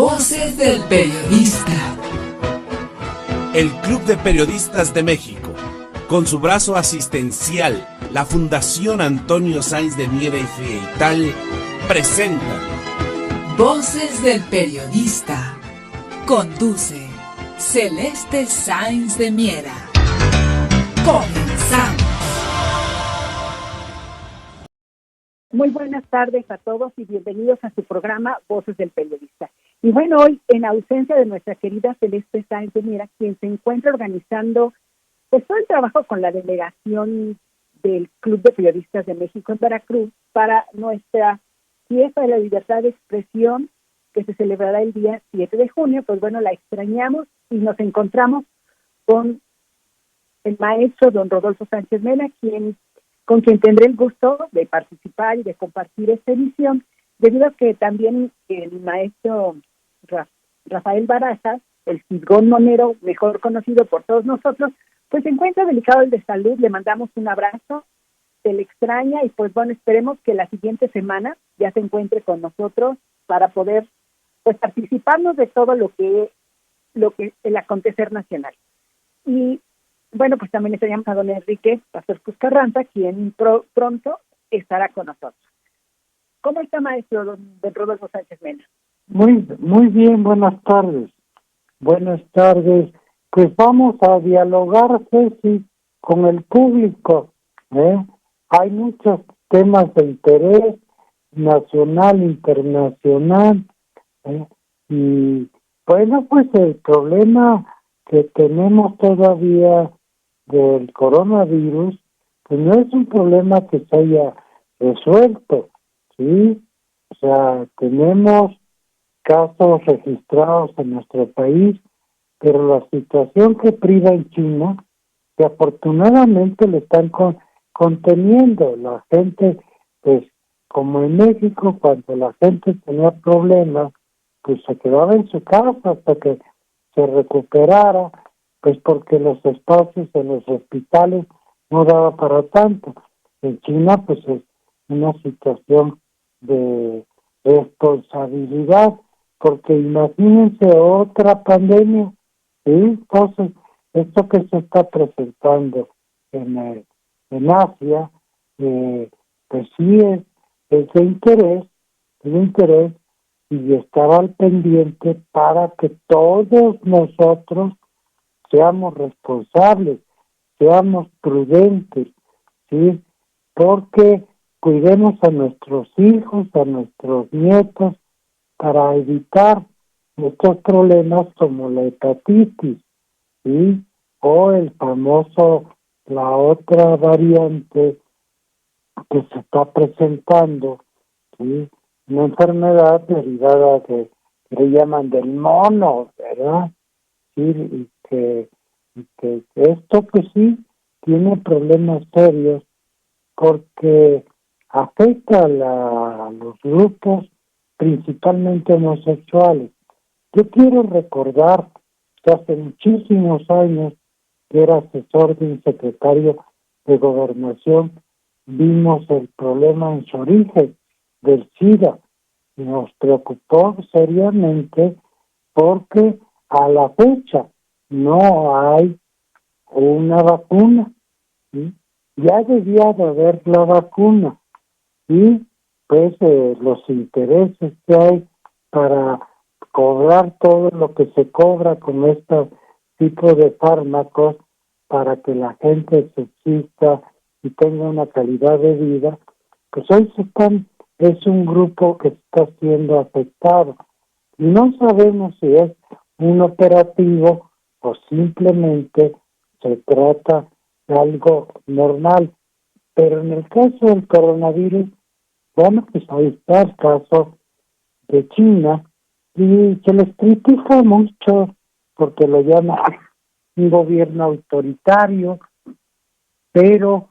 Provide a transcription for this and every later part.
Voces del Periodista. El Club de Periodistas de México, con su brazo asistencial, la Fundación Antonio Sáenz de Miera y Frieital, presenta Voces del Periodista. Conduce Celeste Sáenz de Miera. Comenzamos. Muy buenas tardes a todos y bienvenidos a su programa Voces del Periodista. Y bueno, hoy, en ausencia de nuestra querida Celeste Sáenz de Miera, quien se encuentra organizando pues todo el trabajo con la delegación del Club de Periodistas de México en Veracruz para nuestra fiesta de la libertad de expresión que se celebrará el día 7 de junio, pues bueno, la extrañamos y nos encontramos con el maestro don Rodolfo Sánchez Mena, con quien tendré el gusto de participar y de compartir esta edición, debido a que también el maestro Rafael Barajas, el Fisgón Monero, mejor conocido por todos nosotros, pues se encuentra delicado de salud. Le mandamos un abrazo, se le extraña y pues bueno, esperemos que la siguiente semana ya se encuentre con nosotros para poder pues participarnos de todo lo que el acontecer nacional. Y bueno, pues también extrañamos a don Enrique Pastor Cruz Carranza, quien pronto estará con nosotros. ¿Cómo está, maestro don Rodolfo Sánchez Mena? Muy bien, buenas tardes. Buenas tardes. Pues vamos a dialogar, Ceci, con el público. Hay muchos temas de interés nacional, internacional. Y bueno, pues el problema que tenemos todavía del coronavirus, pues no es un problema que se haya resuelto, ¿sí? O sea, tenemos casos registrados en nuestro país, pero la situación que priva en China, que afortunadamente le están conteniendo. La gente, pues, como en México, cuando la gente tenía problemas, pues se quedaba en su casa hasta que se recuperara, pues porque los espacios en los hospitales no daba para tanto. En China, pues es una situación de responsabilidad, porque imagínense otra pandemia, ¿sí? Entonces, esto que se está presentando en Asia, pues sí es de interés, y estar al pendiente para que todos nosotros seamos responsables, seamos prudentes, ¿sí? Porque cuidemos a nuestros hijos, a nuestros nietos, para evitar estos problemas como la hepatitis, ¿sí? O la otra variante que se está presentando, ¿sí? Una enfermedad derivada que le llaman del mono, ¿verdad? Sí, y que esto pues sí tiene problemas serios porque afecta a los grupos principalmente homosexuales. Yo quiero recordar que hace muchísimos años que era asesor de un secretario de Gobernación, vimos el problema en su origen del SIDA, y nos preocupó seriamente porque a la fecha no hay una vacuna, ¿sí? Ya debía de haber la vacuna, y pues los intereses que hay para cobrar todo lo que se cobra con este tipo de fármacos para que la gente subsista y tenga una calidad de vida, pues hoy es un grupo que está siendo afectado. Y no sabemos si es un operativo o simplemente se trata de algo normal. Pero en el caso del coronavirus, bueno, pues ahí está el caso de China, y se les critica mucho porque lo llaman un gobierno autoritario, pero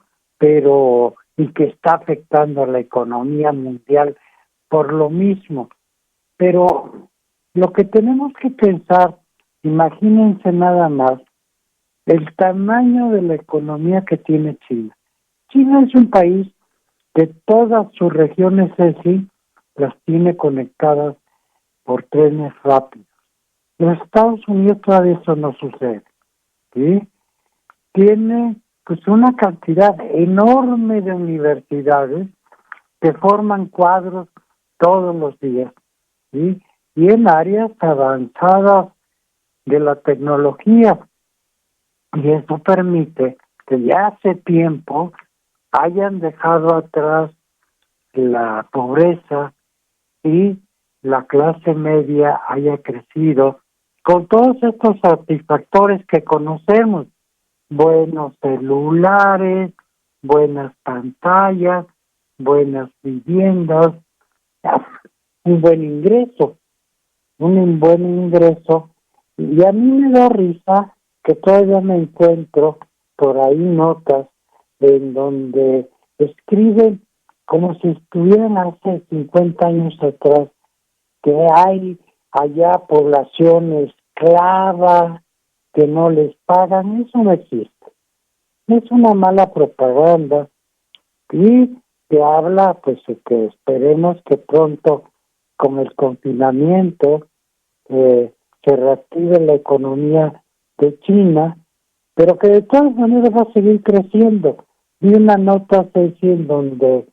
y que está afectando a la economía mundial por lo mismo. Pero lo que tenemos que pensar, imagínense nada más, el tamaño de la economía que tiene China. China es un país que todas sus regiones las tiene conectadas por trenes rápidos. En Estados Unidos todavía eso no sucede, ¿sí? Tiene pues una cantidad enorme de universidades que forman cuadros todos los días, ¿sí? Y en áreas avanzadas de la tecnología. Y eso permite que ya hace tiempo hayan dejado atrás la pobreza y la clase media haya crecido con todos estos satisfactores que conocemos: buenos celulares, buenas pantallas, buenas viviendas, un buen ingreso, y a mí me da risa que todavía me encuentro por ahí notas en donde escriben como si estuvieran hace 50 años atrás, que hay allá población esclava, que no les pagan. Eso no existe. Es una mala propaganda y que habla pues de que esperemos que pronto con el confinamiento se reactive la economía de China, pero que de todas maneras va a seguir creciendo. Vi una nota en donde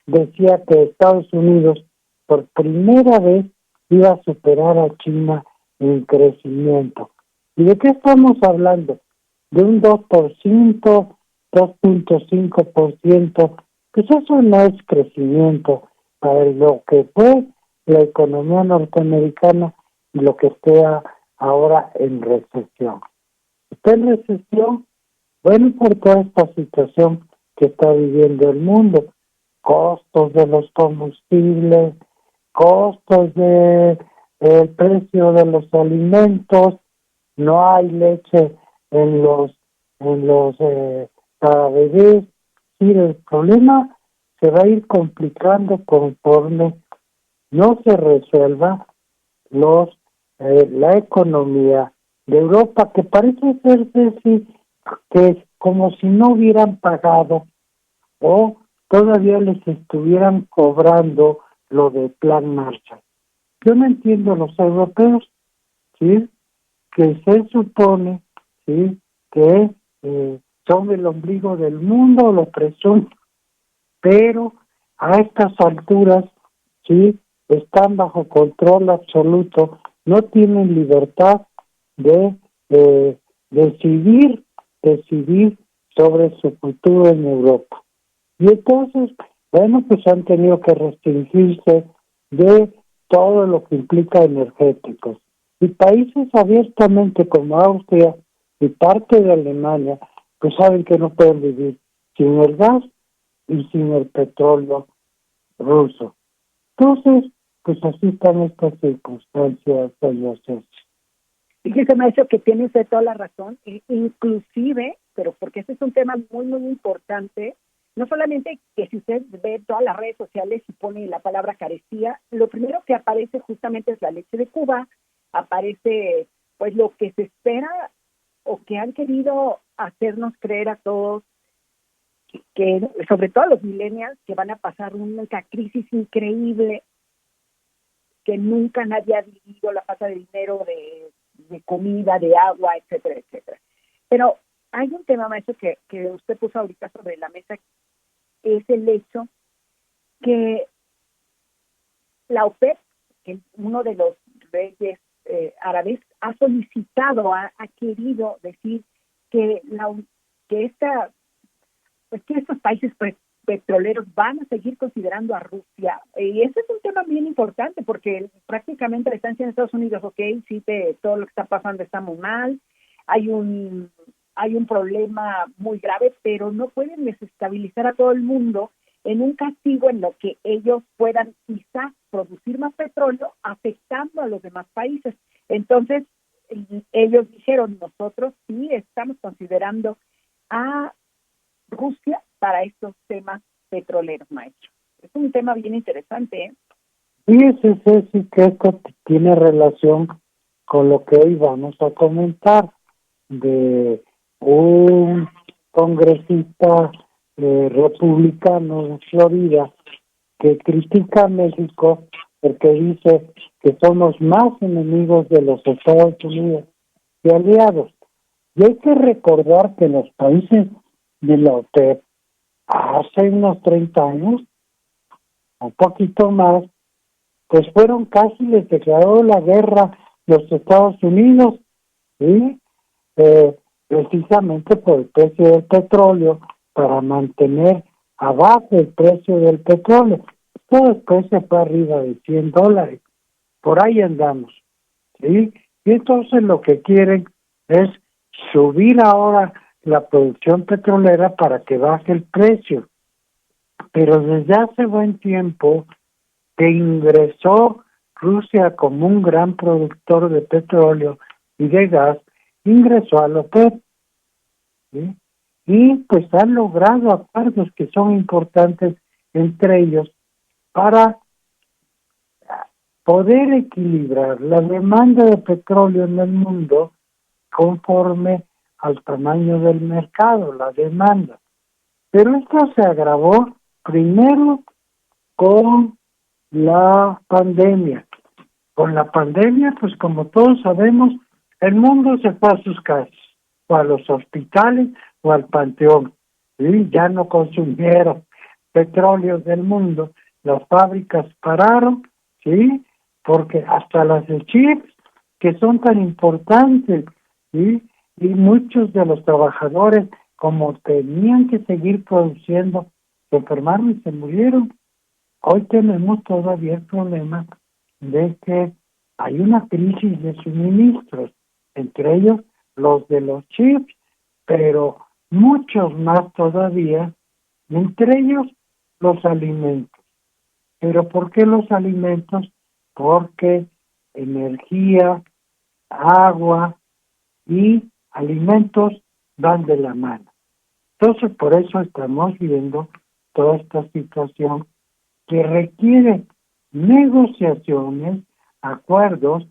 decía que Estados Unidos por primera vez iba a superar a China en crecimiento. ¿Y de qué estamos hablando? De un 2%, 2.5%, pues eso no es crecimiento para lo que fue la economía norteamericana y lo que está ahora en recesión. Está en recesión, bueno, por toda esta situación que está viviendo el mundo: costos de los combustibles, costos de el precio de los alimentos, no hay leche en los para bebés. Y el problema se va a ir complicando conforme no se resuelva la economía de Europa, que parece ser que es como si no hubieran pagado o todavía les estuvieran cobrando lo de Plan Marshall. Yo no entiendo los europeos, ¿sí?, que se supone, ¿sí?, que son el ombligo del mundo, lo presumen, pero a estas alturas, ¿sí?, están bajo control absoluto, no tienen libertad de decidir sobre su futuro en Europa. Y entonces, bueno, pues han tenido que restringirse de todo lo que implica energéticos. Y países abiertamente como Austria y parte de Alemania, pues saben que no pueden vivir sin el gas y sin el petróleo ruso. Entonces, pues así están estas circunstancias, Fíjese, maestro, que tiene usted toda la razón, inclusive, pero porque este es un tema muy, muy importante, no solamente que si usted ve todas las redes sociales y pone la palabra carestía, lo primero que aparece justamente es la leche de Cuba, aparece pues lo que se espera o que han querido hacernos creer a todos, que sobre todo a los millennials, que van a pasar una crisis increíble, que nunca nadie ha vivido, la falta de dinero, de comida, de agua, etcétera, etcétera. Pero hay un tema, maestro, que usted puso ahorita sobre la mesa, es el hecho que la OPEP, que que uno de los reyes árabes ha solicitado, ha querido decir que estos países petroleros van a seguir considerando a Rusia. Y ese es un tema bien importante porque prácticamente le están diciendo a Estados Unidos, ok, sí, todo lo que está pasando está muy mal, hay un problema muy grave, pero no pueden desestabilizar a todo el mundo en un castigo en lo que ellos puedan quizás producir más petróleo afectando a los demás países. Entonces, ellos dijeron, nosotros sí estamos considerando a Rusia para estos temas petroleros, maestro. Es un tema bien interesante, ¿eh? Fíjese, Ceci, que esto tiene relación con lo que hoy vamos a comentar de un congresista republicano de Florida que critica a México porque dice que somos más enemigos de los Estados Unidos que aliados. Y hay que recordar que los países de la OTAN hace unos 30 años, un poquito más, pues fueron casi, les declaró la guerra los Estados Unidos, ¿sí? Precisamente por el precio del petróleo, para mantener abajo el precio del petróleo. Todo después se fue arriba de $100, por ahí andamos, ¿sí? Y entonces lo que quieren es subir ahora la producción petrolera para que baje el precio. Pero desde hace buen tiempo que ingresó Rusia como un gran productor de petróleo y de gas, ingresó a la OPEP, ¿sí? Y pues han logrado acuerdos que son importantes entre ellos para poder equilibrar la demanda de petróleo en el mundo conforme al tamaño del mercado, la demanda. Pero esto se agravó primero con la pandemia. Con la pandemia, pues como todos sabemos, el mundo se fue a sus casas, o a los hospitales, o al panteón. ¿Sí? Ya no consumieron petróleo del mundo. Las fábricas pararon, ¿sí? Porque hasta las de chips, que son tan importantes, ¿sí? Y muchos de los trabajadores, como tenían que seguir produciendo, se enfermaron y se murieron. Hoy tenemos todavía el problema de que hay una crisis de suministros, entre ellos los de los chips, pero muchos más todavía, entre ellos los alimentos. ¿Pero por qué los alimentos? Porque energía, agua y alimentos van de la mano. Entonces, por eso estamos viendo toda esta situación que requiere negociaciones, acuerdos,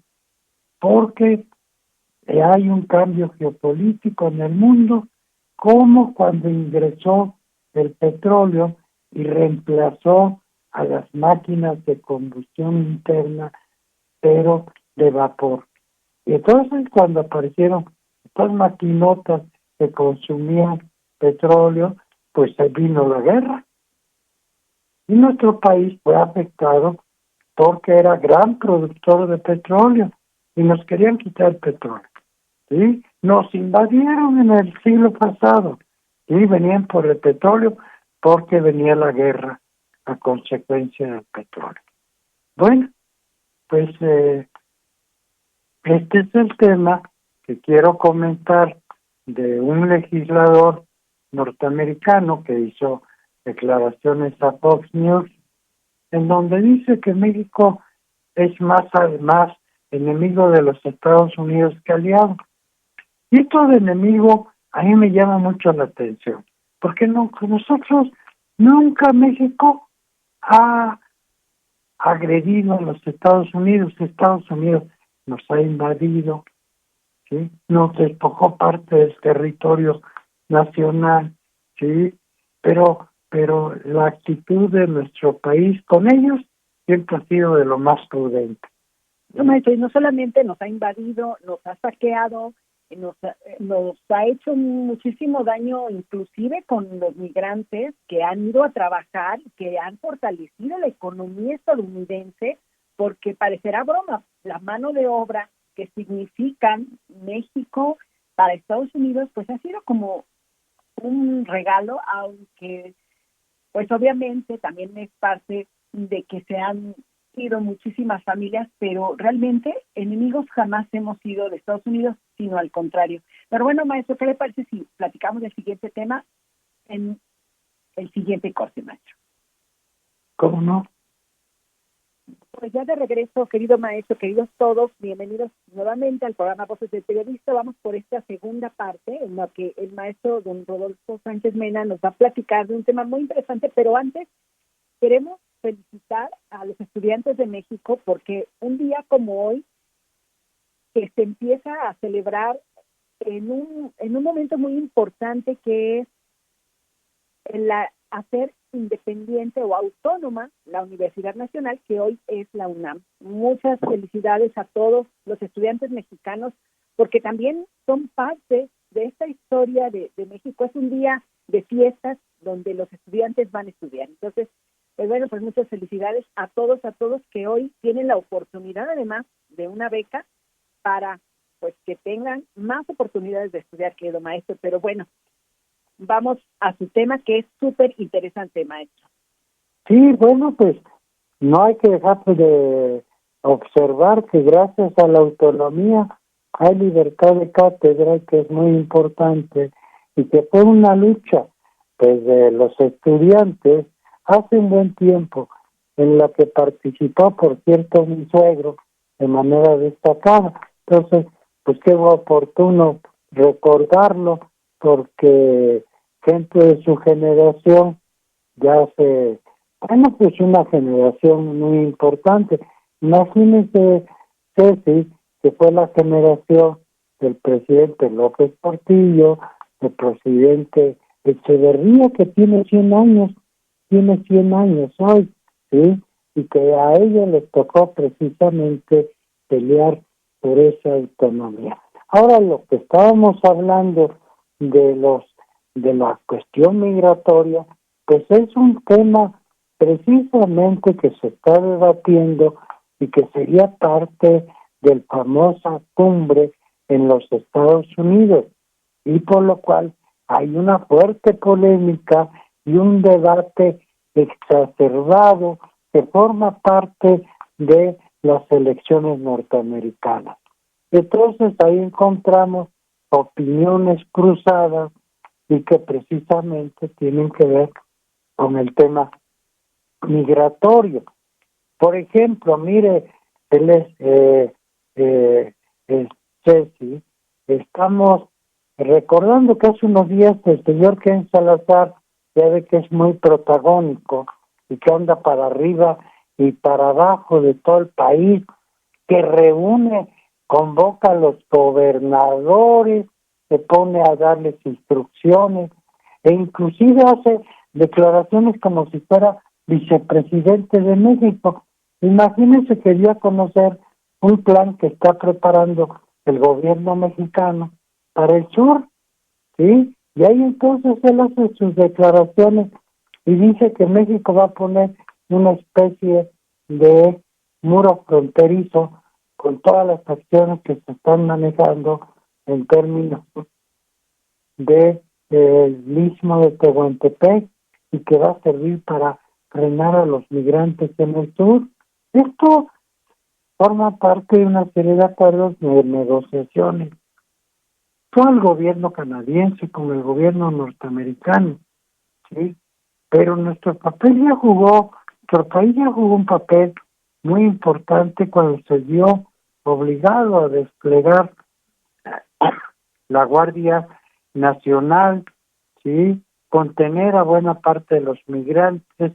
porque hay un cambio geopolítico en el mundo, como cuando ingresó el petróleo y reemplazó a las máquinas de combustión interna, pero de vapor. Y entonces cuando aparecieron estas maquinotas que consumían petróleo, pues ahí vino la guerra. Y nuestro país fue afectado porque era gran productor de petróleo y nos querían quitar el petróleo. ¿Sí? Nos invadieron en el siglo pasado y venían por el petróleo porque venía la guerra a consecuencia del petróleo. Bueno, pues este es el tema que quiero comentar de un legislador norteamericano que hizo declaraciones a Fox News, en donde dice que México es más además enemigo de los Estados Unidos que aliado. Y esto de enemigo a mí me llama mucho la atención, porque nosotros nunca México ha agredido a los Estados Unidos nos ha invadido, ¿sí? Nos despojó parte del territorio nacional, ¿sí? Pero la actitud de nuestro país con ellos siempre ha sido de lo más prudente. No, maestro, y no solamente nos ha invadido, nos ha saqueado, nos ha hecho muchísimo daño, inclusive con los migrantes que han ido a trabajar, que han fortalecido la economía estadounidense, porque parecerá broma, la mano de obra que significan México para Estados Unidos, pues ha sido como un regalo, aunque pues obviamente también es parte de que se han ido muchísimas familias, pero realmente enemigos jamás hemos sido de Estados Unidos, sino al contrario. Pero bueno, maestro, ¿qué le parece si platicamos del siguiente tema en el siguiente corte, maestro? ¿Cómo no? Pues ya de regreso, querido maestro, queridos todos, bienvenidos nuevamente al programa Voces del Periodista. Vamos por esta segunda parte en la que el maestro don Rodolfo Sánchez Mena nos va a platicar de un tema muy interesante, pero antes queremos felicitar a los estudiantes de México porque un día como hoy que se empieza a celebrar en un momento muy importante que es a ser independiente o autónoma la Universidad Nacional, que hoy es la UNAM. Muchas felicidades a todos los estudiantes mexicanos, porque también son parte de esta historia de México. Es un día de fiestas donde los estudiantes van a estudiar. Entonces, pues bueno, pues muchas felicidades a todos que hoy tienen la oportunidad, además de una beca, para pues que tengan más oportunidades de estudiar, querido maestro. Pero bueno, vamos a su tema, que es súper interesante, maestro. Sí, bueno, pues no hay que dejar de observar que gracias a la autonomía hay libertad de cátedra, que es muy importante, y que fue una lucha pues de los estudiantes hace un buen tiempo, en la que participó, por cierto, mi suegro de manera destacada. Entonces, pues qué oportuno recordarlo, porque gente de su generación pues una generación muy importante. Imagínense, Ceci, que fue la generación del presidente López Portillo, del presidente Echeverría, que tiene 100 años hoy, ¿sí? Y que a ellos les tocó precisamente pelear por esa autonomía. Ahora, lo que estábamos hablando de la cuestión migratoria, pues es un tema precisamente que se está debatiendo y que sería parte de la famosa cumbre en los Estados Unidos, y por lo cual hay una fuerte polémica y un debate exacerbado que forma parte de las elecciones norteamericanas. Entonces ahí encontramos opiniones cruzadas y que precisamente tienen que ver con el tema migratorio. Por ejemplo, mire, Ceci, estamos recordando que hace unos días el señor Ken Salazar, ya ve que es muy protagónico y que anda para arriba y para abajo de todo el país, que convoca a los gobernadores, se pone a darles instrucciones e inclusive hace declaraciones como si fuera vicepresidente de México. Imagínense que dio a conocer un plan que está preparando el gobierno mexicano para el sur, ¿sí? Y ahí entonces él hace sus declaraciones y dice que México va a poner una especie de muro fronterizo con todas las acciones que se están manejando en términos de el istmo de Tehuantepec, y que va a servir para frenar a los migrantes en el sur. Esto forma parte de una serie de acuerdos de negociaciones con el gobierno canadiense, con el gobierno norteamericano, ¿sí? Pero nuestro país ya jugó un papel muy importante cuando se vio obligado a desplegar la Guardia Nacional, ¿sí? Contener a buena parte de los migrantes,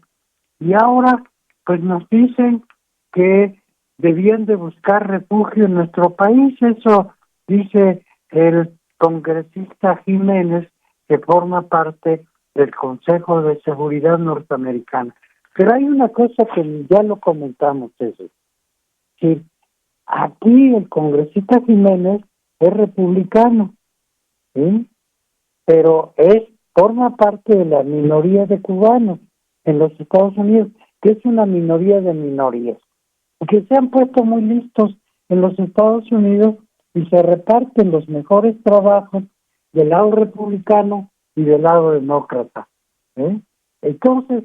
y ahora pues nos dicen que debían de buscar refugio en nuestro país. Eso dice el congresista Jiménez, que forma parte del Consejo de Seguridad norteamericano. Pero hay una cosa que ya lo comentamos, eso. Sí, aquí el congresista Jiménez es republicano, ¿sí? Pero forma parte de la minoría de cubanos en los Estados Unidos, que es una minoría de minorías, que se han puesto muy listos en los Estados Unidos y se reparten los mejores trabajos del lado republicano y del lado demócrata, ¿eh? Entonces,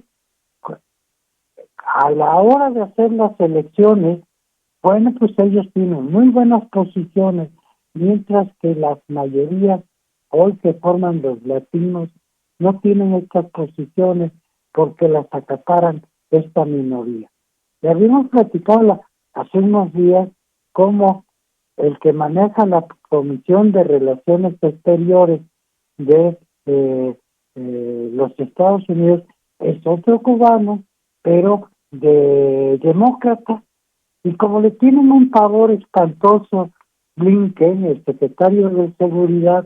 a la hora de hacer las elecciones, bueno, pues ellos tienen muy buenas posiciones, mientras que las mayorías hoy que forman los latinos no tienen estas posiciones porque las acaparan esta minoría. Y habíamos platicado hace unos días cómo el que maneja la Comisión de Relaciones Exteriores de los Estados Unidos es otro cubano, pero de demócrata, y como le tienen un pavor espantoso Blinken, el secretario de Seguridad,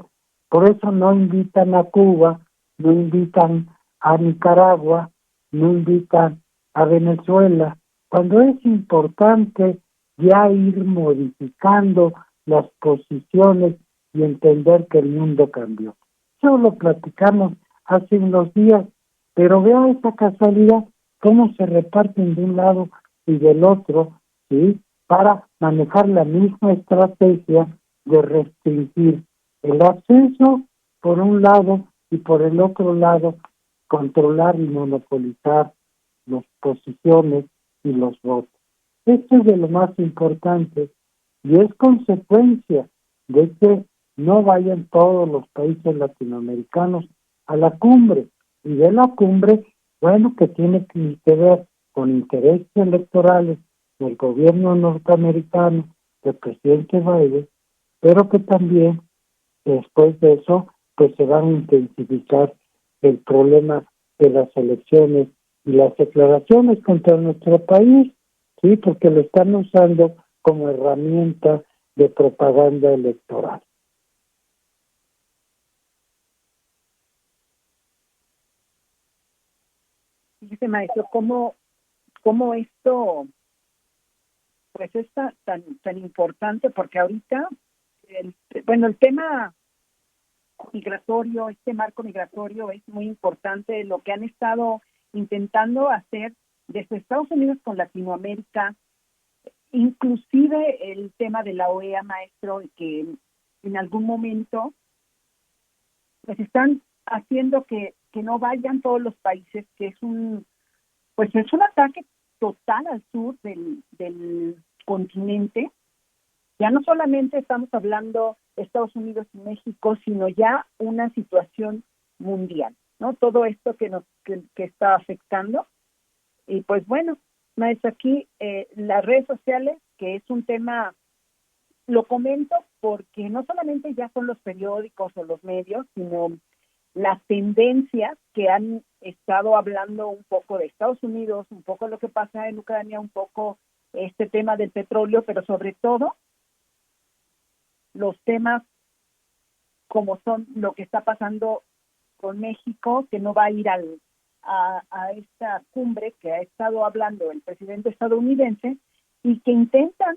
por eso no invitan a Cuba, no invitan a Nicaragua, no invitan a Venezuela, cuando es importante ya ir modificando las posiciones y entender que el mundo cambió. Eso lo platicamos hace unos días, pero vea esa casualidad, cómo se reparten de un lado y del otro, ¿sí? Para manejar la misma estrategia de restringir el acceso por un lado y por el otro lado controlar y monopolizar las posiciones y los votos. Esto es de lo más importante y es consecuencia de que no vayan todos los países latinoamericanos a la cumbre, y de la cumbre, bueno, que tiene que ver con intereses electorales del gobierno norteamericano, del presidente Biden, pero que también después de eso pues se van a intensificar el problema de las elecciones y las declaraciones contra nuestro país, sí, porque lo están usando como herramienta de propaganda electoral. Dice, maestro, ¿cómo esto pues es tan importante? Porque ahorita, el tema migratorio, este marco migratorio es muy importante, lo que han estado intentando hacer desde Estados Unidos con Latinoamérica, inclusive el tema de la OEA, maestro, que en algún momento pues están haciendo que no vayan todos los países, que es un ataque total al sur del continente. Ya no solamente estamos hablando de Estados Unidos y México, sino ya una situación mundial, ¿no? Todo esto que está afectando. Y pues bueno, maestro, aquí las redes sociales, que es un tema, lo comento porque no solamente ya son los periódicos o los medios, sino las tendencias que han estado hablando un poco de Estados Unidos, un poco lo que pasa en Ucrania, un poco este tema del petróleo, pero sobre todo los temas como son lo que está pasando con México, que no va a ir a esta cumbre que ha estado hablando el presidente estadounidense, y que intentan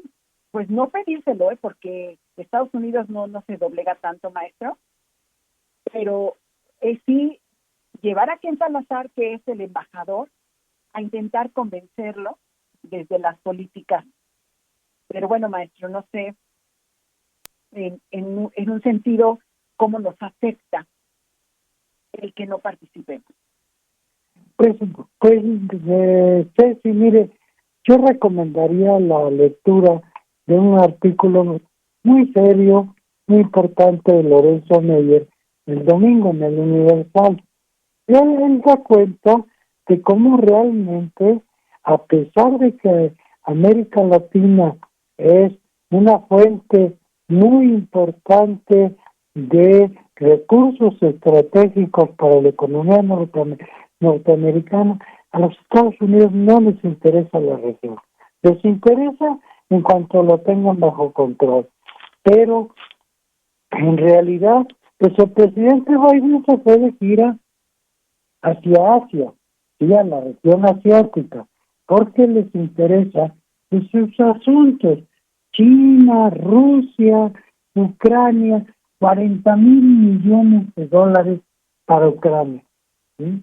pues no pedírselo, porque Estados Unidos no se doblega tanto, maestro, pero sí llevar a Ken Salazar, que es el embajador, a intentar convencerlo desde las políticas. Pero bueno, maestro, no sé en un sentido cómo nos afecta el que no participemos. Ceci, mire, yo recomendaría la lectura de un artículo muy serio, muy importante de Lorenzo Meyer, el domingo en el Universal. Él da cuenta de cómo realmente, a pesar de que América Latina es una fuente muy importante de recursos estratégicos para la economía norteamericana, a los Estados Unidos no les interesa la región. Les interesa en cuanto lo tengan bajo control. Pero, en realidad, pues el presidente Biden se fue de gira hacia Asia, y a la región asiática, porque les interesa sus asuntos. China, Rusia, Ucrania, 40,000 millones de dólares para Ucrania, ¿sí?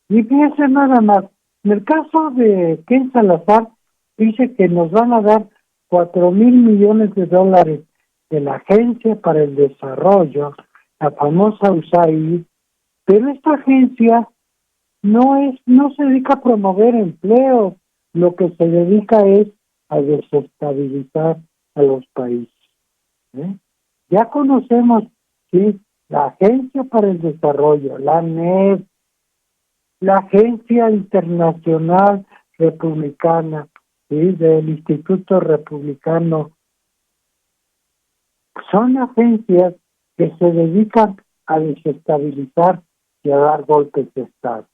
Y fíjense nada más, en el caso de Ken Salazar, dice que nos van a dar 4,000 millones de dólares de la Agencia para el Desarrollo, la famosa USAID, pero esta agencia no se dedica a promover empleo, lo que se dedica es a desestabilizar a los países. Ya conocemos, sí, la Agencia para el Desarrollo, la ANED, la Agencia Internacional Republicana, ¿sí?, del Instituto Republicano. Son agencias que se dedican a desestabilizar y a dar golpes de Estado,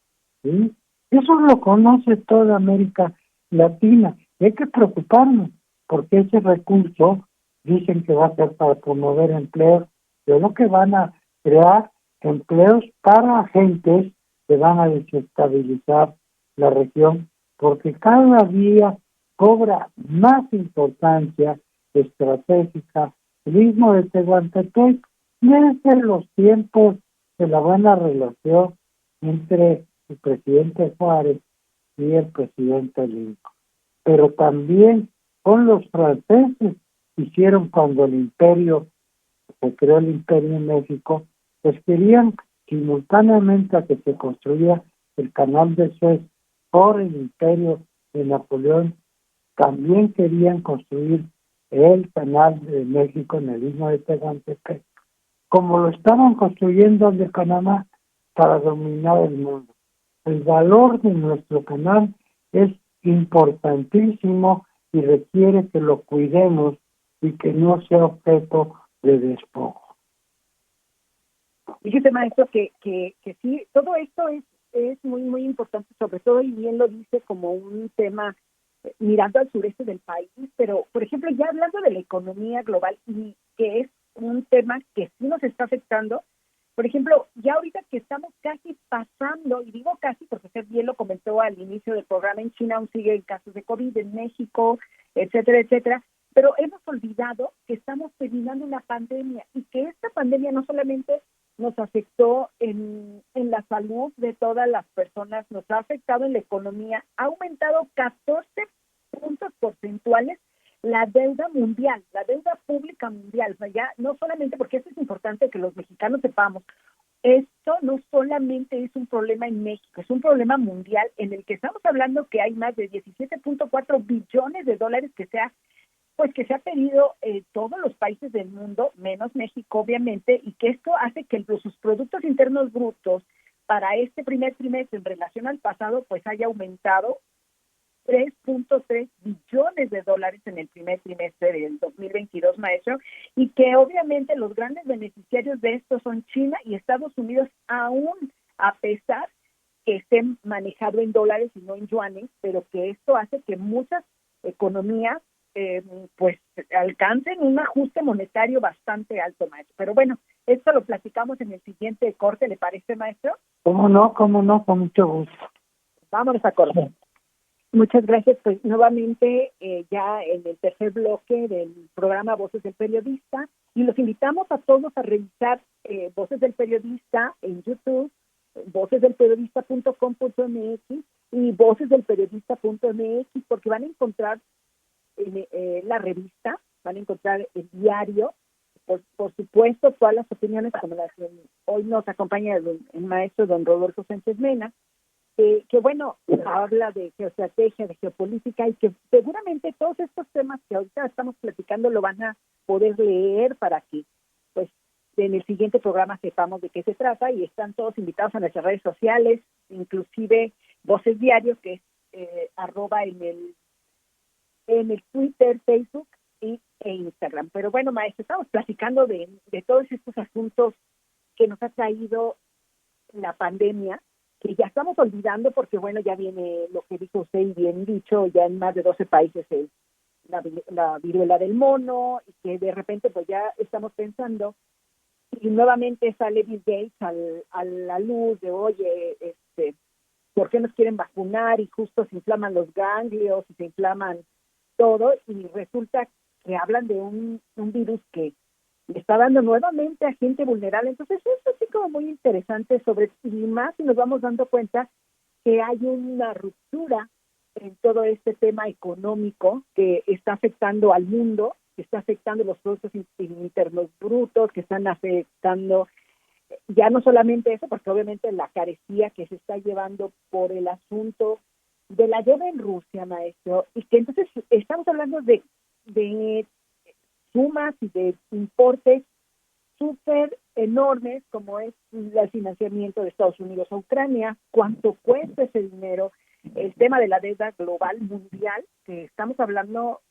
¿sí? Eso lo conoce toda América Latina. Hay que preocuparnos, porque ese recurso dicen que va a ser para promover empleos, pero lo que van a crear empleos para agentes se van a desestabilizar la región, porque cada día cobra más importancia estratégica el istmo de Tehuantepec desde los tiempos de la buena relación entre el presidente Juárez y el presidente Lincoln. Pero también con los franceses hicieron cuando se creó el imperio en México, pues querían simultáneamente a que se construía el canal de Suez por el imperio de Napoleón, también querían construir el canal de México en el istmo de Tehuantepec, como lo estaban construyendo el de Panamá para dominar el mundo. El valor de nuestro canal es importantísimo y requiere que lo cuidemos y que no sea objeto de despojo. Fíjese, maestro, que sí, todo esto es muy, muy importante, sobre todo, y bien lo dice, como un tema mirando al sureste del país, pero, por ejemplo, ya hablando de la economía global, y que es un tema que sí nos está afectando, por ejemplo, ya ahorita que estamos casi pasando, y digo casi porque usted bien lo comentó al inicio del programa, en China aún siguen casos de COVID, en México, etcétera, etcétera, pero hemos olvidado que estamos terminando una pandemia y que esta pandemia no solamente nos afectó en la salud de todas las personas, nos ha afectado en la economía, ha aumentado 14 puntos porcentuales la deuda mundial, la deuda pública mundial. O sea, ya no solamente, porque esto es importante que los mexicanos sepamos, esto no solamente es un problema en México, es un problema mundial en el que estamos hablando que hay más de 17.4 billones de dólares que se ha pedido todos los países del mundo, menos México, obviamente, y que esto hace que sus productos internos brutos para este primer trimestre en relación al pasado, pues haya aumentado 3.3 billones de dólares en el primer trimestre del 2022, maestro, y que obviamente los grandes beneficiarios de esto son China y Estados Unidos, aún a pesar que estén manejados en dólares y no en yuanes, pero que esto hace que muchas economías pues alcancen un ajuste monetario bastante alto, maestro. Pero bueno, esto lo platicamos en el siguiente corte, ¿le parece, maestro? Cómo no, con mucho gusto. Vámonos a corte. Muchas gracias. Pues nuevamente ya en el tercer bloque del programa Voces del Periodista, y los invitamos a todos a revisar Voces del Periodista en YouTube, vocesdelperiodista.com.mx y vocesdelperiodista.mx, porque van a encontrar la revista, van a encontrar el diario, por supuesto todas las opiniones como las que hoy nos acompaña el maestro don Rodolfo Sánchez Mena, que bueno, habla de geoestrategia, de geopolítica, y que seguramente todos estos temas que ahorita estamos platicando lo van a poder leer para que pues en el siguiente programa sepamos de qué se trata, y están todos invitados a nuestras redes sociales, inclusive Voces Diarios, que es arroba en el Twitter, Facebook e Instagram. Pero bueno, maestro, estamos platicando de todos estos asuntos que nos ha traído la pandemia, que ya estamos olvidando porque, bueno, ya viene lo que dijo usted y bien dicho, ya en más de 12 países es la viruela del mono, y que de repente pues ya estamos pensando, y nuevamente sale Bill Gates a la luz de, oye, ¿por qué nos quieren vacunar? Y justo se inflaman los ganglios y se inflaman todo, y resulta que hablan de un virus que le está dando nuevamente a gente vulnerable. Entonces es así como muy interesante, y más si nos vamos dando cuenta que hay una ruptura en todo este tema económico que está afectando al mundo, que está afectando los productos internos brutos, que están afectando ya no solamente eso, porque obviamente la carestía que se está llevando por el asunto de la guerra en Rusia, maestro, y que entonces estamos hablando de sumas y de importes súper enormes, como es el financiamiento de Estados Unidos a Ucrania, cuánto cuesta ese dinero, el tema de la deuda global mundial, que estamos hablando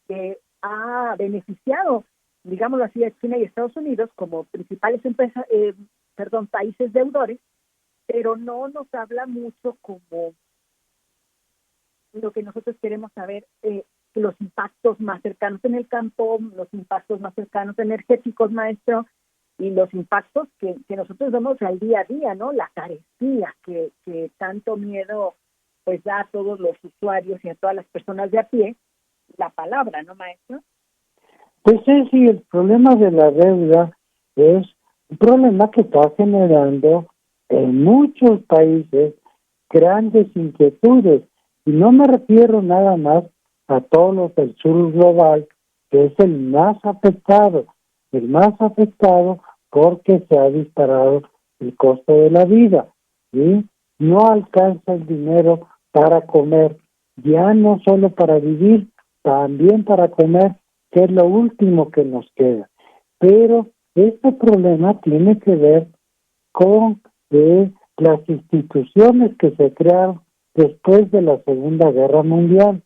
que ha beneficiado, digámoslo así, a China y Estados Unidos como principales países deudores, pero no nos habla mucho como lo que nosotros queremos saber, los impactos más cercanos en el campo, los impactos más cercanos energéticos, maestro, y los impactos que nosotros vemos al día a día, ¿no? La carestía que tanto miedo pues da a todos los usuarios y a todas las personas de a pie, la palabra, ¿no, maestro? Pues sí, el problema de la deuda es un problema que está generando en muchos países grandes inquietudes, y no me refiero nada más a todos los del sur global, que es el más afectado porque se ha disparado el costo de la vida, ¿sí? No alcanza el dinero para comer, ya no solo para vivir, también para comer, que es lo último que nos queda. Pero este problema tiene que ver con las instituciones que se crearon después de la Segunda Guerra Mundial,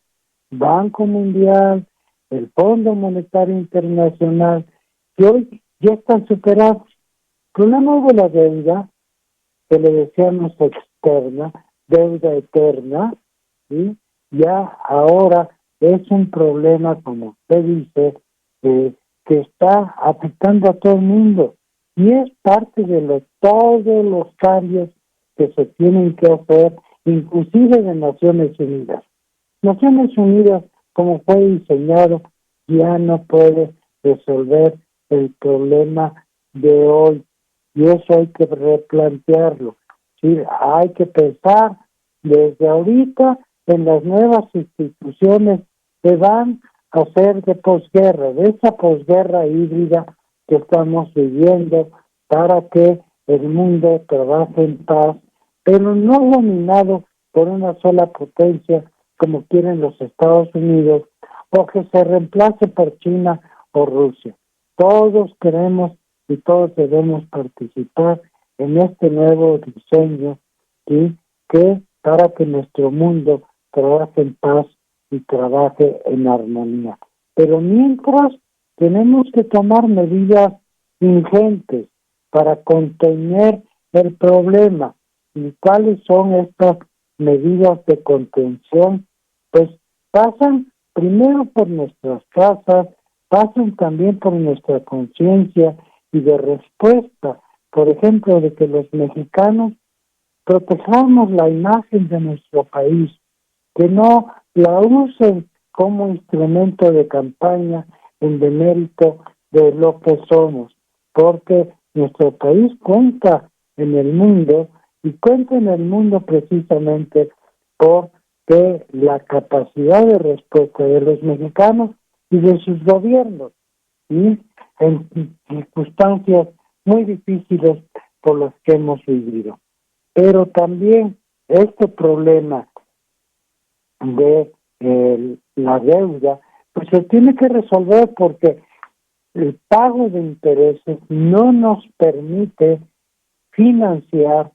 Banco Mundial, el Fondo Monetario Internacional, que hoy ya están superados. El problema de la deuda, que le decíamos externa, deuda eterna, ¿sí? Ya ahora es un problema, como usted dice, que está afectando a todo el mundo, y es parte de todos los cambios que se tienen que hacer, inclusive de Naciones Unidas. Naciones Unidas, como fue diseñado, ya no puede resolver el problema de hoy, y eso hay que replantearlo. Sí, hay que pensar desde ahorita en las nuevas instituciones que van a ser de posguerra, de esa posguerra híbrida que estamos viviendo, para que el mundo trabaje en paz, pero no dominado por una sola potencia como quieren los Estados Unidos, o que se reemplace por China o Rusia. Todos queremos y todos debemos participar en este nuevo diseño, ¿sí? Que para que nuestro mundo trabaje en paz y trabaje en armonía. Pero mientras tenemos que tomar medidas ingentes para contener el problema. ¿Y cuáles son estas medidas de contención? Pues pasan primero por nuestras casas, pasan también por nuestra conciencia y de respuesta, por ejemplo, de que los mexicanos protejamos la imagen de nuestro país, que no la usen como instrumento de campaña en demérito de lo que somos, porque nuestro país cuenta en el mundo, y cuenta en el mundo precisamente porque la capacidad de respuesta de los mexicanos y de sus gobiernos, y en circunstancias muy difíciles por las que hemos vivido. Pero también este problema de la deuda, pues se tiene que resolver, porque el pago de intereses no nos permite financiar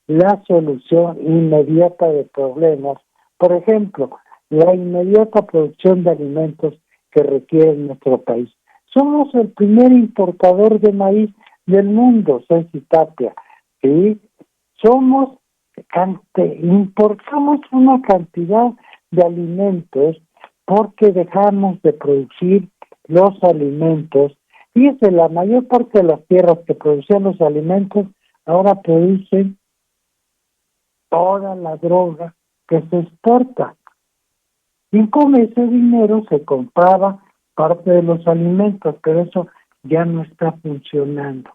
la solución inmediata de problemas. Por ejemplo, la inmediata producción de alimentos que requiere nuestro país. Somos el primer importador de maíz del mundo, Ceci Tapia, ¿sí? Importamos una cantidad de alimentos porque dejamos de producir los alimentos. Fíjese, la mayor parte de las tierras que producían los alimentos ahora producen toda la droga que se exporta. Y con ese dinero se compraba parte de los alimentos, pero eso ya no está funcionando,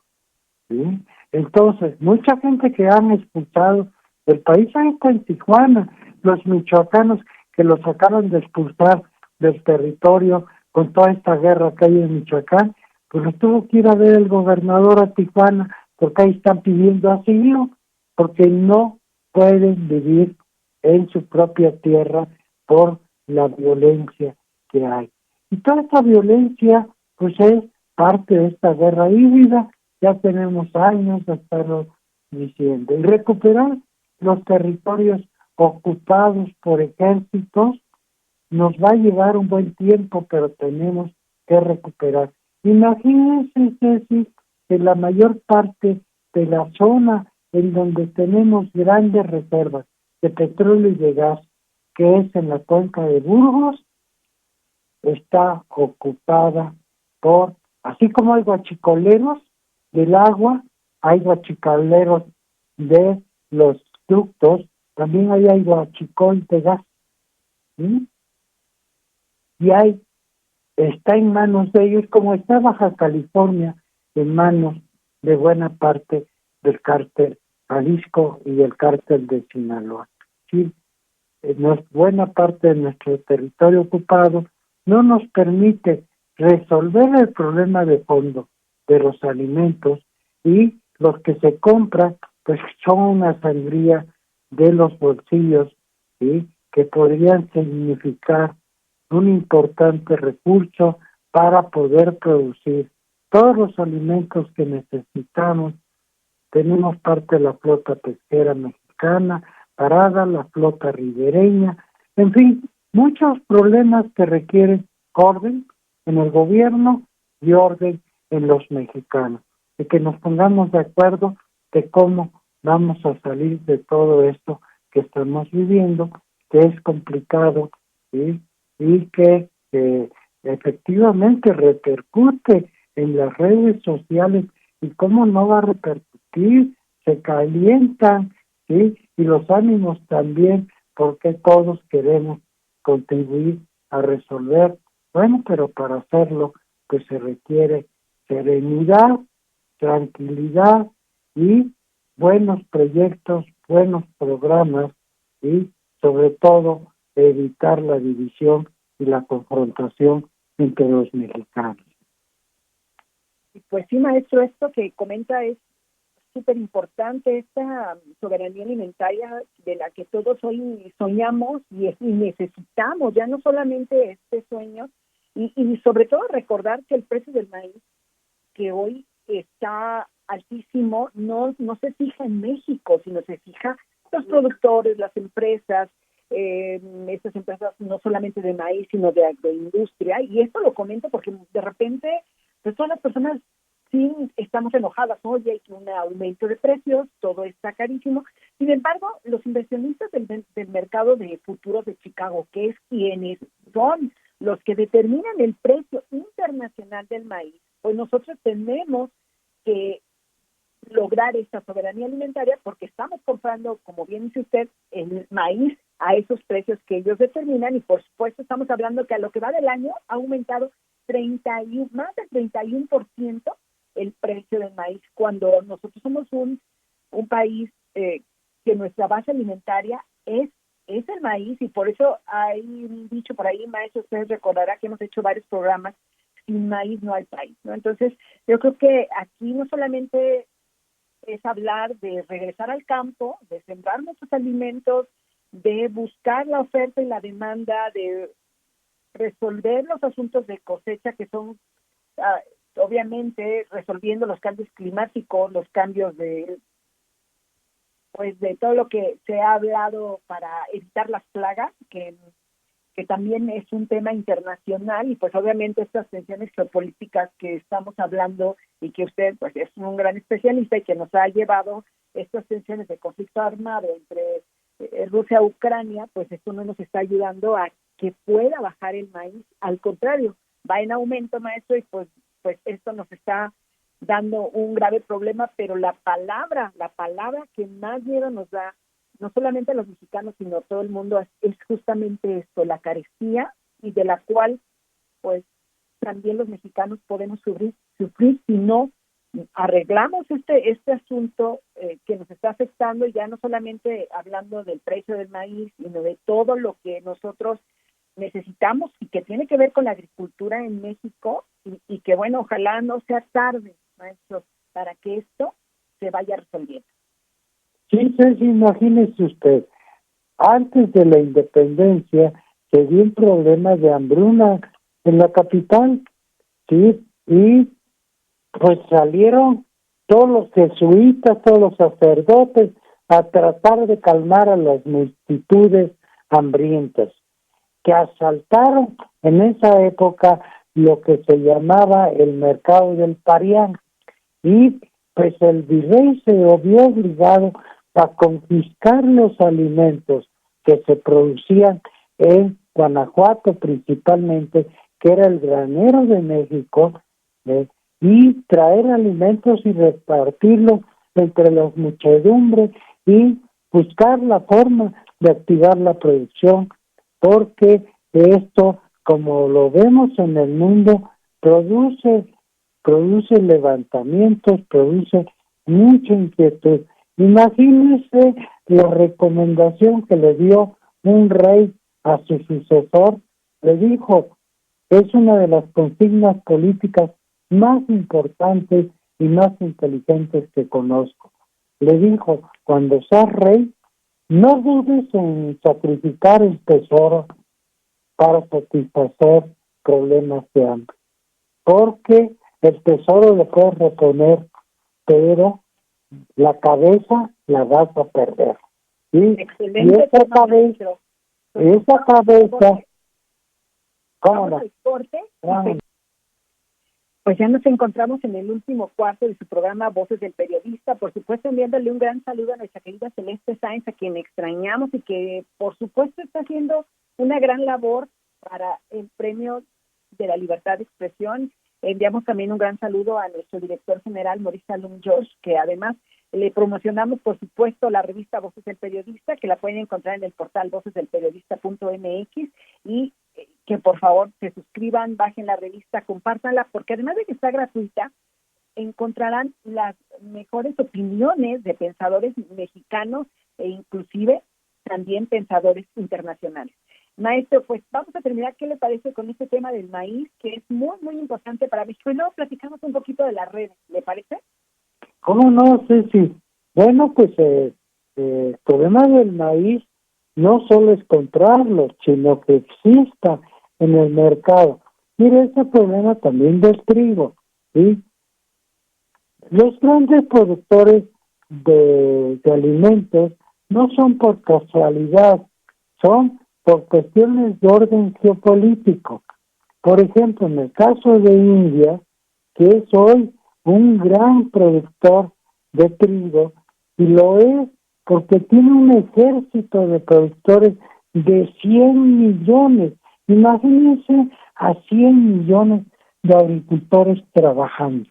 ¿sí? Entonces, mucha gente que han expulsado del país, ahí está en Tijuana, los michoacanos que los acaban de expulsar del territorio con toda esta guerra que hay en Michoacán, pues los tuvo que ir a ver el gobernador a Tijuana, porque ahí están pidiendo asilo, porque no pueden vivir en su propia tierra por la violencia que hay. Y toda esta violencia, pues es parte de esta guerra híbrida, ya tenemos años de estarlo diciendo. Y recuperar los territorios ocupados por ejércitos nos va a llevar un buen tiempo, pero tenemos que recuperar. Imagínense, Ceci, que la mayor parte de la zona en donde tenemos grandes reservas de petróleo y de gas, que es en la cuenca de Burgos, está ocupada por, así como hay guachicoleros, del agua, hay guachicaleros de los ductos, también hay guachicol de gas, ¿sí? Y está en manos de ellos, como está Baja California, en manos de buena parte del cártel Jalisco y del cártel de Sinaloa. Sí, buena parte de nuestro territorio ocupado no nos permite resolver el problema de fondo de los alimentos, y los que se compran pues son una sangría de los bolsillos, ¿sí?, que podrían significar un importante recurso para poder producir todos los alimentos que necesitamos. Tenemos parte de la flota pesquera mexicana parada, la flota ribereña, en fin, muchos problemas que requieren orden en el gobierno y orden en los mexicanos, y que nos pongamos de acuerdo de cómo vamos a salir de todo esto que estamos viviendo, que es complicado, ¿sí?, y que efectivamente repercute en las redes sociales. Y cómo no va a repercutir, se calientan, ¿sí?, y los ánimos también, porque todos queremos contribuir a resolver. Bueno, pero para hacerlo pues se requiere serenidad, tranquilidad y buenos proyectos, buenos programas, y sobre todo evitar la división y la confrontación entre los mexicanos. Pues sí, maestro, esto que comenta es súper importante, esta soberanía alimentaria de la que todos hoy soñamos y necesitamos, ya no solamente este sueño, y sobre todo recordar que el precio del maíz, que hoy está altísimo, no se fija en México, sino se fija los productores, las empresas, estas empresas no solamente de maíz, sino de agroindustria, y esto lo comento porque de repente pues todas las personas sí estamos enojadas, oye, hay un aumento de precios, todo está carísimo. Sin embargo, los inversionistas del mercado de futuros de Chicago, que es quienes son los que determinan el precio internacional del maíz, pues nosotros tenemos que lograr esta soberanía alimentaria porque estamos comprando, como bien dice usted, el maíz a esos precios que ellos determinan, y por supuesto estamos hablando que a lo que va del año ha aumentado más del 31% el precio del maíz, cuando nosotros somos un país que nuestra base alimentaria es el maíz, y por eso hay un dicho por ahí, maestro, usted recordará que hemos hecho varios programas, sin maíz no hay país, ¿no? Entonces, yo creo que aquí no solamente es hablar de regresar al campo, de sembrar nuestros alimentos, de buscar la oferta y la demanda, de resolver los asuntos de cosecha que son obviamente resolviendo los cambios climáticos, los cambios de todo lo que se ha hablado para evitar las plagas, que también es un tema internacional, y pues obviamente estas tensiones geopolíticas que estamos hablando y que usted pues es un gran especialista y que nos ha llevado estas tensiones de conflicto armado entre Rusia y Ucrania, pues esto no nos está ayudando a que pueda bajar el maíz, al contrario, va en aumento, maestro, y pues esto nos está dando un grave problema, pero la palabra que más miedo nos da, no solamente a los mexicanos, sino a todo el mundo, es justamente esto, la carestía, y de la cual, pues, también los mexicanos podemos sufrir si no arreglamos este asunto que nos está afectando, ya no solamente hablando del precio del maíz, sino de todo lo que nosotros necesitamos y que tiene que ver con la agricultura en México, y que, bueno, ojalá no sea tarde, maestro, para que esto se vaya resolviendo. Sí, imagínese usted, antes de la independencia se dio un problema de hambruna en la capital, sí, y pues salieron todos los jesuitas, todos los sacerdotes a tratar de calmar a las multitudes hambrientas, que asaltaron en esa época lo que se llamaba el mercado del Parián, y pues el virrey se vio obligado a confiscar los alimentos que se producían en Guanajuato principalmente, que era el granero de México, y traer alimentos y repartirlos entre las muchedumbres y buscar la forma de activar la producción, porque esto, como lo vemos en el mundo, produce levantamientos, produce mucha inquietud. Imagínense la recomendación que le dio un rey a su sucesor, le dijo, es una de las consignas políticas más importantes y más inteligentes que conozco. Le dijo, cuando seas rey, no dudes en sacrificar el tesoro para satisfacer problemas de hambre, porque el tesoro lo puedes reponer, pero la cabeza la vas a perder. ¿Sí? Excelente. Y esa cabeza, ¿cómo no? Pues ya nos encontramos en el último cuarto de su programa Voces del Periodista. Por supuesto, enviándole un gran saludo a nuestra querida Celeste Sáenz, a quien extrañamos y que, por supuesto, está haciendo una gran labor para el Premio de la Libertad de Expresión. Enviamos también un gran saludo a nuestro director general, Maurice Salum George, que además le promocionamos, por supuesto, la revista Voces del Periodista, que la pueden encontrar en el portal vocesdelperiodista.mx, y que por favor se suscriban, bajen la revista, compártanla, porque además de que está gratuita, encontrarán las mejores opiniones de pensadores mexicanos e inclusive también pensadores internacionales. Maestro, pues vamos a terminar. ¿Qué le parece con este tema del maíz, que es muy, muy importante para México? Y luego platicamos un poquito de las redes, ¿le parece? ¿Cómo no, Ceci? Bueno, pues el problema del maíz no solo es comprarlo, sino que exista en el mercado. Mire, ese problema también del trigo, ¿sí? Los grandes productores de alimentos no son por casualidad, son por cuestiones de orden geopolítico. Por ejemplo, en el caso de India, que es hoy un gran productor de trigo, y lo es porque tiene un ejército de productores de 100 millones. Imagínense a 100 millones de agricultores trabajando.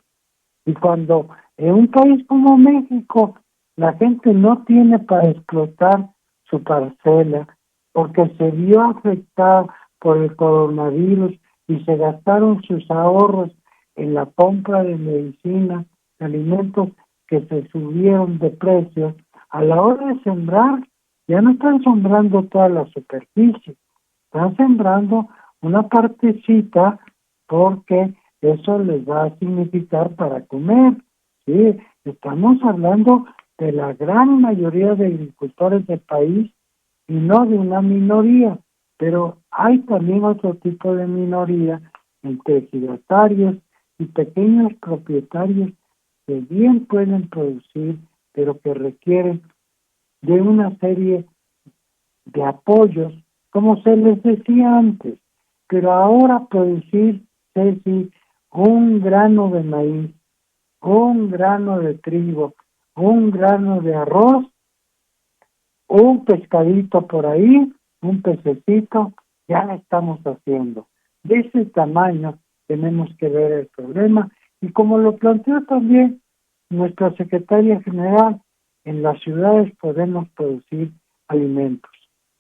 Y cuando en un país como México la gente no tiene para explotar su parcela, porque se vio afectada por el coronavirus y se gastaron sus ahorros en la compra de medicina, de alimentos que se subieron de precio, a la hora de sembrar, ya no están sembrando toda la superficie, están sembrando una partecita porque eso les va a significar para comer. Sí, estamos hablando de la gran mayoría de agricultores del país y no de una minoría, pero hay también otro tipo de minoría entre ejidatarios y pequeños propietarios que bien pueden producir, pero que requieren de una serie de apoyos, como se les decía antes. Pero ahora producir, Ceci, un grano de maíz, un grano de trigo, un grano de arroz, un pescadito por ahí, un pececito, ya lo estamos haciendo. De ese tamaño tenemos que ver el problema, y como lo planteó también nuestra secretaria general, en las ciudades podemos producir alimentos.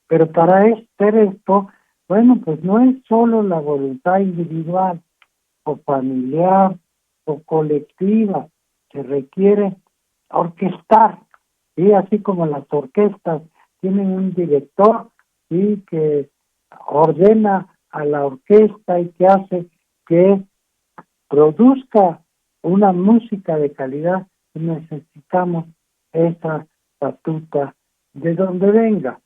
Pero para hacer esto, bueno, pues no es solo la voluntad individual o familiar o colectiva, se requiere orquestar, y así como las orquestas tienen un director y que ordena a la orquesta y que hace que produzca una música de calidad, necesitamos esa batuta de donde venga,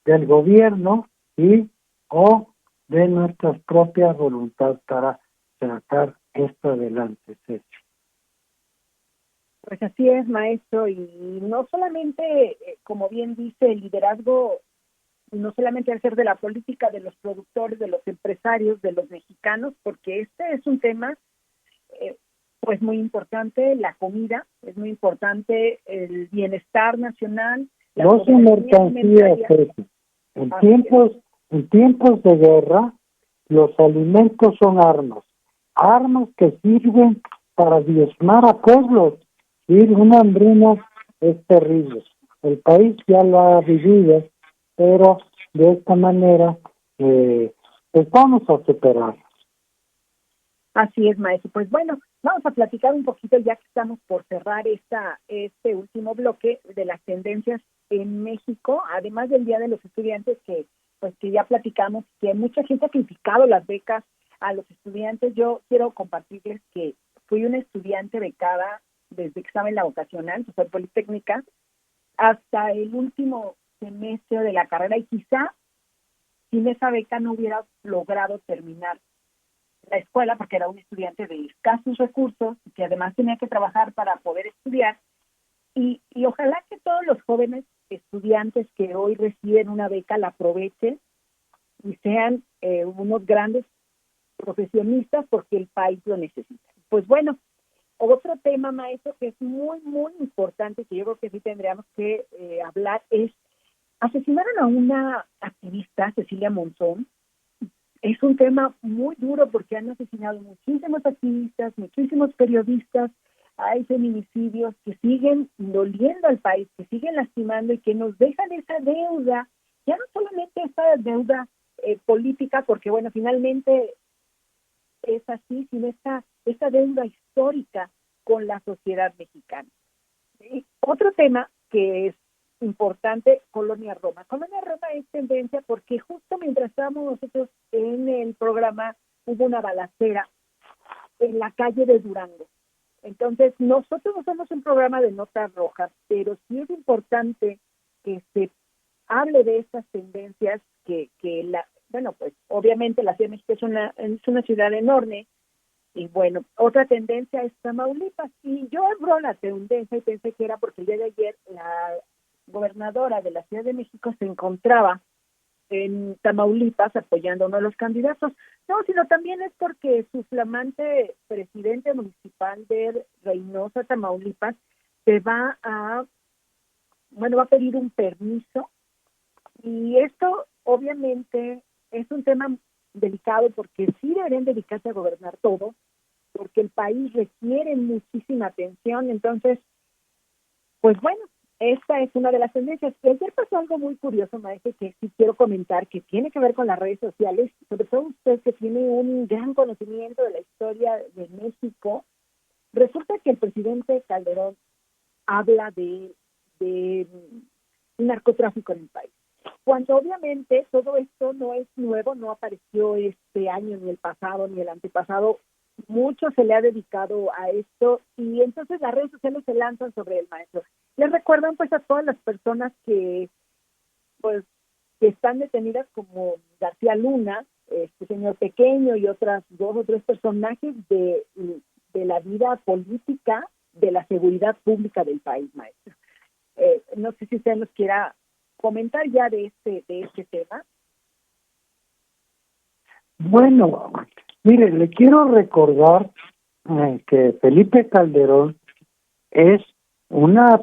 del gobierno y o de nuestras propias voluntades para sacar esto adelante, Ceci. Pues así es, maestro, y no solamente, como bien dice, el liderazgo, no solamente hacer de la política, de los productores, de los empresarios, de los mexicanos, porque este es un tema pues muy importante, la comida, es muy importante el bienestar nacional. No son mercancías, en tiempos de guerra, los alimentos son armas que sirven para diezmar a pueblos. Y una hambruna es terrible. El país ya lo ha vivido, pero de esta manera pues vamos a superar. Así es, maestro. Pues bueno, vamos a platicar un poquito, ya que estamos por cerrar este último bloque, de las tendencias en México, además del Día de los Estudiantes, que ya platicamos, que mucha gente ha criticado las becas a los estudiantes. Yo quiero compartirles que fui una estudiante becada desde que estaba en la vocacional, soy politécnica, hasta el último semestre de la carrera, y quizá sin esa beca no hubiera logrado terminar la escuela, porque era un estudiante de escasos recursos, que además tenía que trabajar para poder estudiar, y ojalá que todos los jóvenes estudiantes que hoy reciben una beca la aprovechen y sean unos grandes profesionistas, porque el país lo necesita. Pues bueno, otro tema, maestro, que es muy, muy importante, que yo creo que sí tendríamos que hablar, es: asesinaron a una activista, Cecilia Monzón. Es un tema muy duro porque han asesinado muchísimos activistas, muchísimos periodistas. Hay feminicidios que siguen doliendo al país, que siguen lastimando y que nos dejan esa deuda, ya no solamente esa deuda política, porque bueno, finalmente es así, sino esa deuda histórica con la sociedad mexicana. Y otro tema que es importante, Colonia Roma. Colonia Roma es tendencia porque justo mientras estábamos nosotros en el programa hubo una balacera en la calle de Durango. Entonces, nosotros no somos un programa de notas rojas, pero sí es importante que se hable de estas tendencias pues obviamente la Ciudad de México es una ciudad enorme, y bueno, otra tendencia es Tamaulipas, y yo abro la tendencia y pensé que era porque el día de ayer la gobernadora de la Ciudad de México se encontraba en Tamaulipas apoyando a uno de los candidatos. No, sino también es porque su flamante presidente municipal de Reynosa, Tamaulipas, va a pedir un permiso, y esto obviamente es un tema delicado, porque sí deberían dedicarse a gobernar todo, porque el país requiere muchísima atención. Entonces, pues bueno, esta es una de las tendencias. Y ayer pasó algo muy curioso, maestro, que sí quiero comentar, que tiene que ver con las redes sociales, sobre todo usted que tiene un gran conocimiento de la historia de México. Resulta que el presidente Calderón habla de narcotráfico en el país, cuando obviamente todo esto no es nuevo, no apareció este año, ni el pasado, ni el antepasado. Mucho se le ha dedicado a esto, y entonces las redes sociales se lanzan sobre el maestro. Les recuerdan pues a todas las personas que están detenidas, como García Luna, este señor pequeño, y otras 2 o 3 personajes de la vida política, de la seguridad pública del país, maestro. No sé si usted nos quiera comentar ya de este tema. Bueno, mire, le quiero recordar que Felipe Calderón era una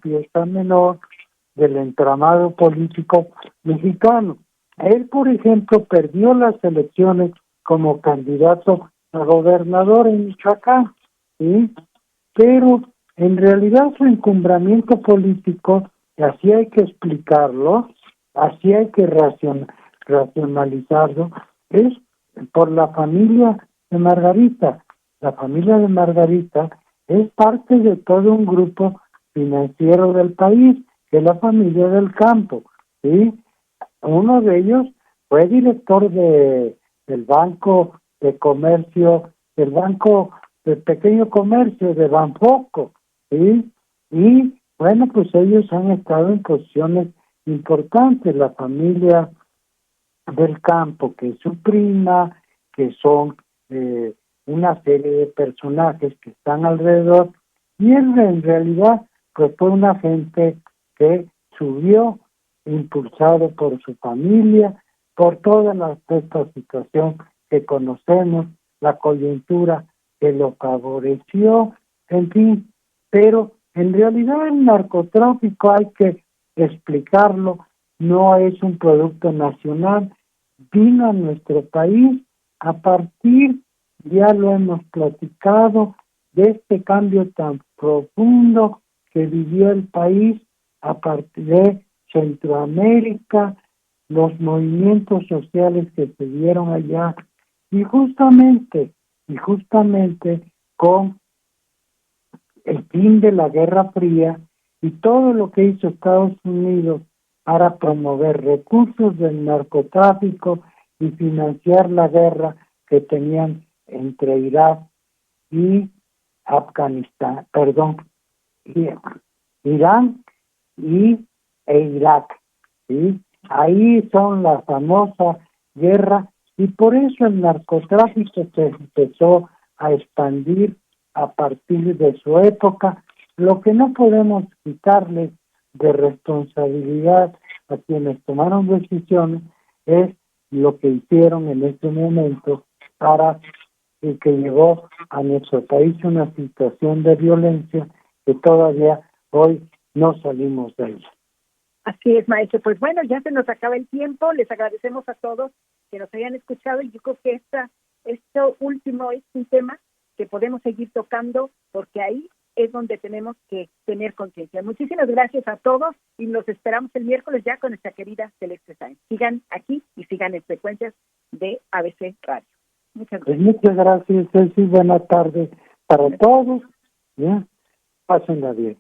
pieza menor del entramado político mexicano. Él, por ejemplo, perdió las elecciones como candidato a gobernador en Michoacán, ¿sí? Pero en realidad su encumbramiento político, así hay que explicarlo, así hay que racionalizarlo, es por la familia de Margarita. La familia de Margarita es parte de todo un grupo financiero del país, que es la familia del campo, ¿sí? Uno de ellos fue director del Banco de Comercio, del Banco de Pequeño Comercio de Banfoco, ¿sí? Y bueno, pues ellos han estado en posiciones importantes, la familia del campo, que es su prima, que son una serie de personajes que están alrededor, y él en realidad pues fue una gente que subió impulsado por su familia, por toda esta situación que conocemos, la coyuntura que lo favoreció, en fin. Pero en realidad el narcotráfico, hay que explicarlo, no es un producto nacional, vino a nuestro país a partir ya lo hemos platicado, de este cambio tan profundo que vivió el país a partir de Centroamérica, los movimientos sociales que se dieron allá, y justamente con el fin de la Guerra Fría y todo lo que hizo Estados Unidos para promover recursos del narcotráfico y financiar la guerra que tenían entre Irak y Afganistán, Irán e Irak, ¿sí? Ahí son la famosa guerra, y por eso el narcotráfico se empezó a expandir a partir de su época. Lo que no podemos quitarle de responsabilidad a quienes tomaron decisiones es lo que hicieron en este momento para el que llevó a nuestro país una situación de violencia que todavía hoy no salimos de ella. Así es, maestro. Pues bueno, ya se nos acaba el tiempo. Les agradecemos a todos que nos hayan escuchado, y yo creo que esto último es un tema que podemos seguir tocando, porque ahí es donde tenemos que tener conciencia. Muchísimas gracias a todos y los esperamos el miércoles ya con nuestra querida Celeste Sáenz. Sigan aquí y sigan en frecuencias de ABC Radio. Muchas gracias. Muchas gracias, Ceci. Buenas tardes para todos. ¿Ya? Pásenla bien.